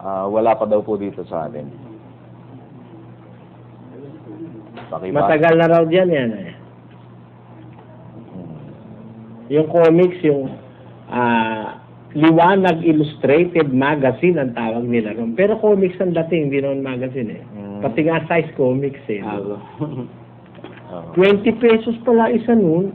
wala pa daw po dito sa atin. Matagal na raw dyan yan eh. Yung comics, yung Liwanag Illustrated Magazine ang tawag nila ron. Pero comics ang dating, hindi naman magazine eh. Pati nga size comics eh. 20 pesos pala isa nun.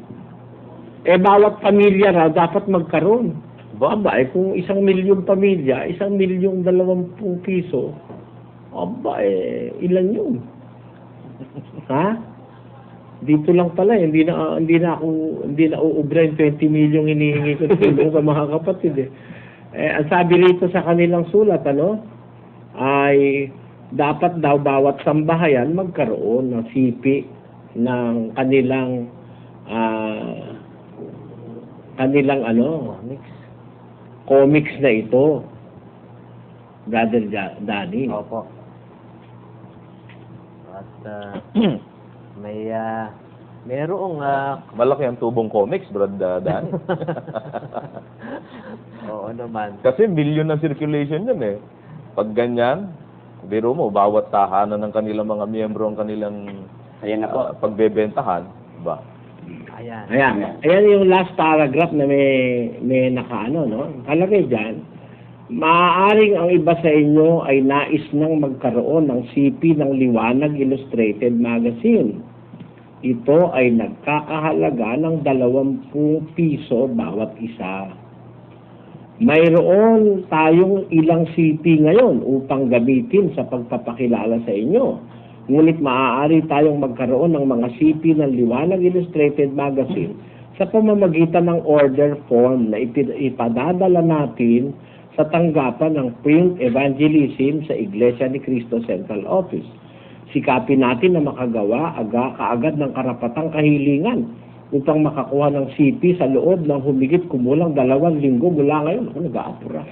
Eh bawat pamilya raw dapat magkaroon. Aba, eh kung 1 milyong pamilya, 1 milyong 20 piso, aba eh, ilan yun? Ha? Dito lang pala, hindi na uubra yung 20 milyong hinihingi ko tulong sa mga kapatid eh. Ang sabi rito sa kanilang sulat, ay dapat daw bawat sambahayan magkaroon ng sipi ng kanilang comics na ito. Brother Danny. Opo. At merong Malaki ang tubong comics, Brad Dan. oo naman. Kasi billion ang circulation yun eh. Pag ganyan, biro mo, bawat tahanan ng kanilang mga miyembro ang kanilang pagbebentahan, ba? Ayan. Ayan yung last paragraph na may nakaano, no? Kalagay dyan, maaaring ang iba sa inyo ay nais nang magkaroon ng sipi ng Liwanag Illustrated Magazine. Ito ay nagkakahalaga ng 20 piso bawat isa. Mayroon tayong ilang sipi ngayon upang gamitin sa pagpapakilala sa inyo. Ngunit maaari tayong magkaroon ng mga sipi ng Liwanag Illustrated Magazine sa pamamagitan ng order form na ipadadala natin sa tanggapan ng print evangelism sa Iglesia ni Cristo Central Office. Sikapin natin na makagawa kaagad ng karapatang kahilingan upang makakuha ng CP sa loob ng humigit kumulang 2 linggo mula ngayon. Ako nag-aapura.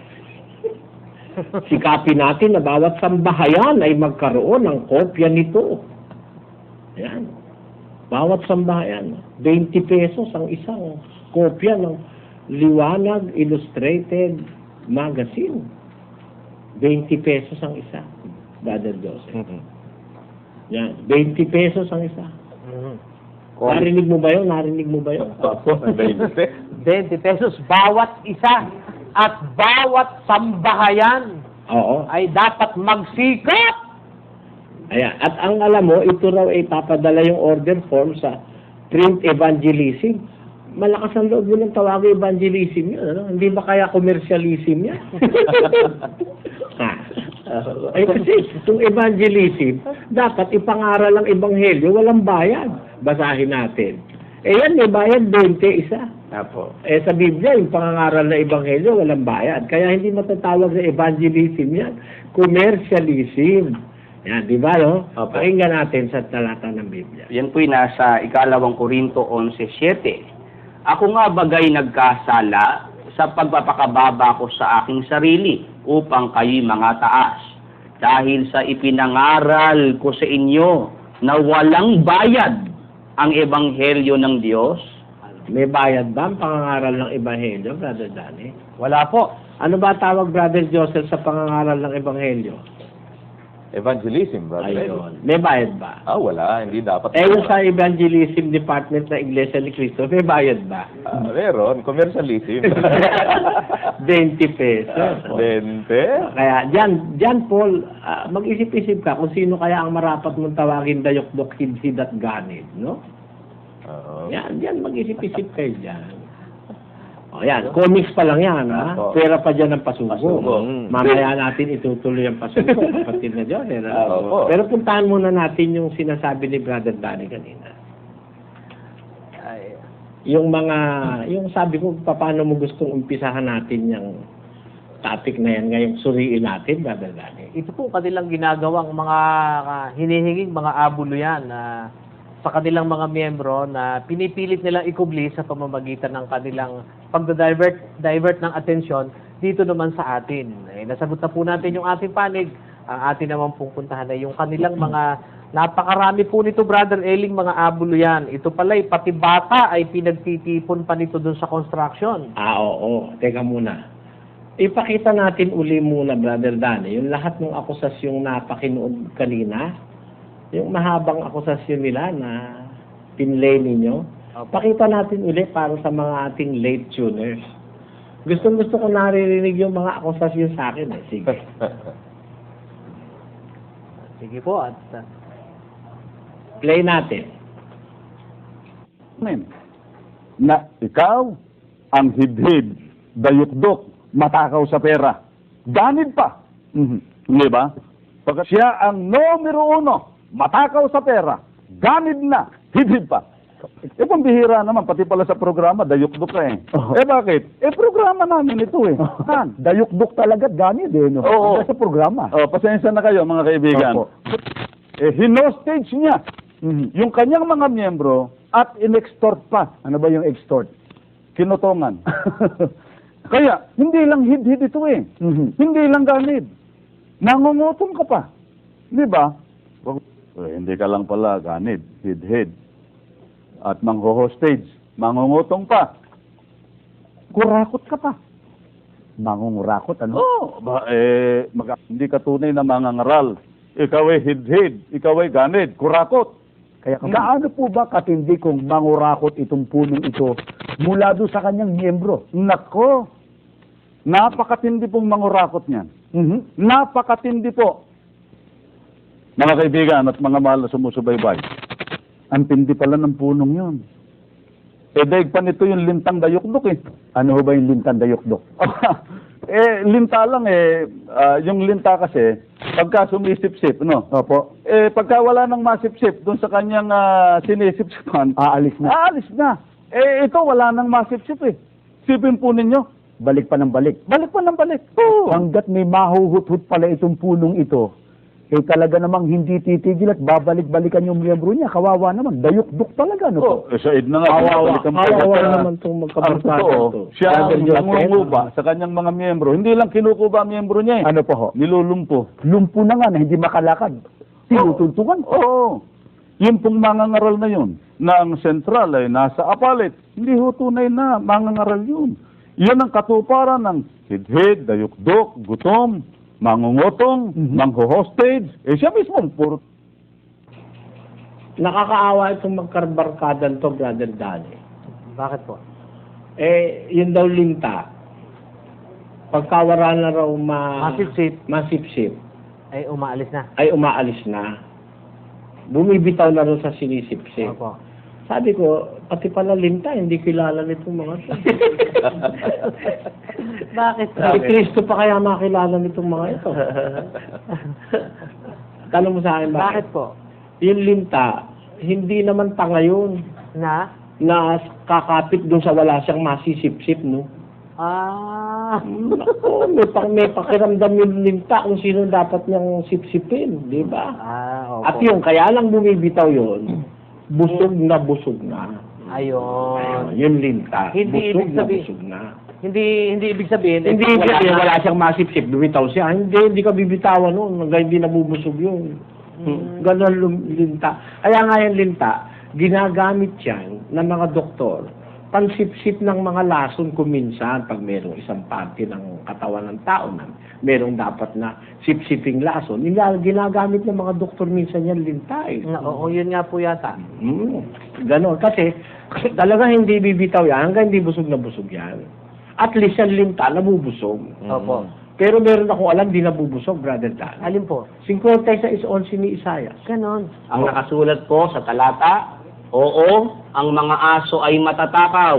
Sikapin natin na bawat sambahayan ay magkaroon ng kopya nito. Ayan. Bawat sambahayan, 20 pesos ang isang kopya ng Liwanag Illustrated Magazine. 20 pesos ang isa, Brother Joseph. Yan, 20 pesos ang isa. Narinig mo ba yun? Opo, 20. 20 pesos bawat isa at bawat sambahayan ay dapat magsikap. Ayan. At ang alam mo, ito raw ay papadala yung order form sa print evangelism. Malakas ang loob yun ng tawagin evangelism yun. Hindi ba kaya commercialism yan? Ay kasi itong evangelism, dapat ipangaral ang ebanghelyo, walang bayad. Basahin natin. Yan, may bayad 20 isa. Apo. Sa Biblia, yung pangangaral na ebanghelyo, walang bayad. Kaya hindi matatawag na evangelism yan. Commercialism. Yan, di ba, no? Pakinggan natin sa talata ng Biblia. Yan po'y nasa 2 Korinto 11:7. Ako nga bagay nagkasala sa pagpapakababa ko sa aking sarili upang kayo'y mga taas. Dahil sa ipinangaral ko sa inyo na walang bayad ang ebanghelyo ng Diyos. May bayad ba ang pangangaral ng ebanghelyo, Brother Danny? Wala po. Ano ba tawag, Brother Joseph, sa pangangaral ng ebanghelyo? Evangelism, Brad. Ayun. May bayad ba? Wala. Hindi dapat. Yung sa evangelism department ng Iglesia ni Cristo, may bayad ba? Meron. Commercialism. 20 pesos. 20? Kaya, dyan Paul, mag-isip-isip ka kung sino kaya ang marapat mong tawagin dayok-dok, hidhid at ganid, no? Yan, mag-isip-isip kayo dyan. Yan, comics pa lang yan, ha? Pera pa dyan ang pasugo. Mamaya natin itutuloy ang pasugo, kapatid na dyan. Pero puntahan muna natin yung sinasabi ni Brother Danny kanina. Yung sabi ko, paano mo gustong umpisahan natin yung topic na yan, ngayong suriin natin, Brother Danny? Ito po kanilang ginagawang mga hinihinging mga abulo yan sa kanilang mga miyembro na pinipilit nilang ikubli sa pamamagitan ng kanilang pagda-divert ng atensyon dito naman sa atin. Nasagot na po natin yung ating panig. Ang atin naman pong puntahan ay yung kanilang mga napakarami po nito, Brother Eling, mga abulo yan. Ito pala'y pati bata ay pinagtitipon pa nito dun sa construction. Oo. Teka muna. ipakita natin uli muna, Brother Danny, yung lahat ng akusasyong napakinood kanina, yung mahabang akusasyon nila na pinlay ninyo, pakita natin uli para sa mga ating late tuners. Gusto ko naririnig yung mga akusasyon sa akin. Sige. Sige po. At Play natin. Na ikaw ang hidhid, dayukdok, matakaw sa pera. Ganid pa. Hindi ba? Pagkat siya ang numero 1, matakaw sa pera. Ganid na, hidhid pa. Pambihira naman, pati pala sa programa, dayukdok ka eh. Bakit? Programa namin ito eh. Dayukdok talaga, ganid eh, no? Oo. Sa programa. Pasensya na kayo, mga kaibigan. Opo. Hinostage niya yung kanyang mga miyembro at in-extort pa. Ano ba yung extort? Kinutongan. Kaya, hindi lang hid-hid ito eh. Hindi lang ganid. Nangungutong ka pa. Di ba? Hindi ka lang pala ganid, hid-hid. At mangho-hostage. Mangungutong pa. Kurakot ka pa. Mangungurakot, ano? Hindi ka tunay na mangangaral. Ikaw ay hid-hid. Ikaw ay ganid. Kurakot. Kaya gaano po ba katindi kung mangurakot itong punong ito mula doon sa kanyang miyembro? Nako. Napakatindi pong mangurakot niyan. Napakatindi po. Mga kaibigan at mga mahal na sumusubaybay. Ang tindi pala ng punong yun. Daig pa nito yung lintang dayukdok eh. Ano ho ba yung lintang dayukdok? Linta lang yung linta kasi, pagka sumisip-sip, no? Opo. Pagka wala nang masip-sip doon sa kanyang sinisip-sipan, Aalis na. aalis na. Ito wala nang masip-sip eh. Sipin po ninyo, Balik pa ng balik. balik pa ng balik. Oo. Hanggat may mahuhut-hut pala itong punong ito, talaga namang hindi titigil at babalik-balikan yung miyembro niya. Kawawa naman. Dayukdok talaga, no po? Said na nga. Kawawa naman itong magkabarkada ito. Siya ang Brother Joseph. nangunguba sa kanyang mga miyembro. Hindi lang kinukuba ang miyembro niya eh. Ano po ho? Nilulumpo. Lumpo na nga na hindi makalakad. Tinutuntungan. Oo. Yung pong mangangaral na yun, na ang sentral ay nasa apalit, hindi ho tunay na mangangaral yun. Yun ang katuparan ng hidhid, dayukdok, gutom, mangungutong, mangho-hostage. Siya mismo, puro. Nakakaawa itong magkarbarkadan to, Brother Danny. bakit po? Yun daw linta. Pagkawara na raw masipsip, Ay umaalis na. ay umaalis na. Bumibitaw na rin sa sinisipsip. Opo. Sabi ko, pati pala linta, hindi kilala nitong mga to. Bakit? Si Kristo pa kaya makilala nitong mga ito. Tanong mo sa akin, Bakit po? Yung linta, hindi naman tanga yun Na? na kakapit doon sa wala siyang masisip-sip, no? Ako, may pakiramdam yung linta kung sino dapat niyang sipsipin, di ba? Opo. At yung kaya lang bumibitaw yun, busog na busog na. Ayun. Yung linta, Hindi busog ibig na sabihin- busog na. Hindi ibig sabihin. Hindi wala kasi na. wala siyang masipsip, bumitaw siya. Hindi ka bibitawan noon, hanggang hindi nabubusog yun. Ganon linta. Kaya nga yung linta, ginagamit yan ng mga doktor, pansipsip ng mga lason kung minsan, pag merong isang parte ng katawan ng tao na merong dapat na sipsiping lason, ginagamit ng mga doktor minsan yan linta eh. Oo, yun nga po yata. Ganon. Kasi talaga hindi bibitaw yan hanggang hindi busog na busog yan. At least yung linta, nabubusog. Opo. Pero meron akong alam, di nabubusog, Brother Dan. Alin po? 56:11 ni Isaias. Ganon. Ang nakasulat po sa talata, oo, ang mga aso ay matatakaw.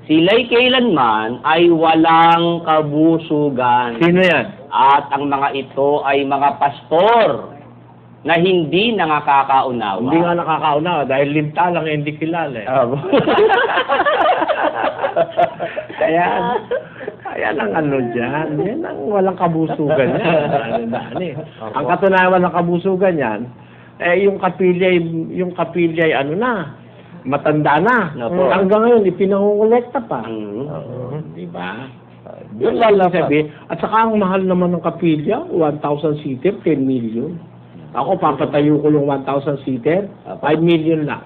Sila'y kailanman ay walang kabusugan. Sino yan? At ang mga ito ay mga pastor na hindi nakakaunawa. Hindi nga nakakaunawa dahil linta lang hindi kilala eh. Kaya lang ano dyan, yan ang walang kabusugan yan. Ang katunayan walang kabusugan yan, yung kapilyay ano na, matanda na. Opo. Hanggang ngayon, ipinangungulekta pa. Di ba? Yun lang sabi. At saka ang mahal naman ng kapilya, 1,000 seater, 10 million. Ako, papatayo ko yung 1,000 seater, 5 million lang.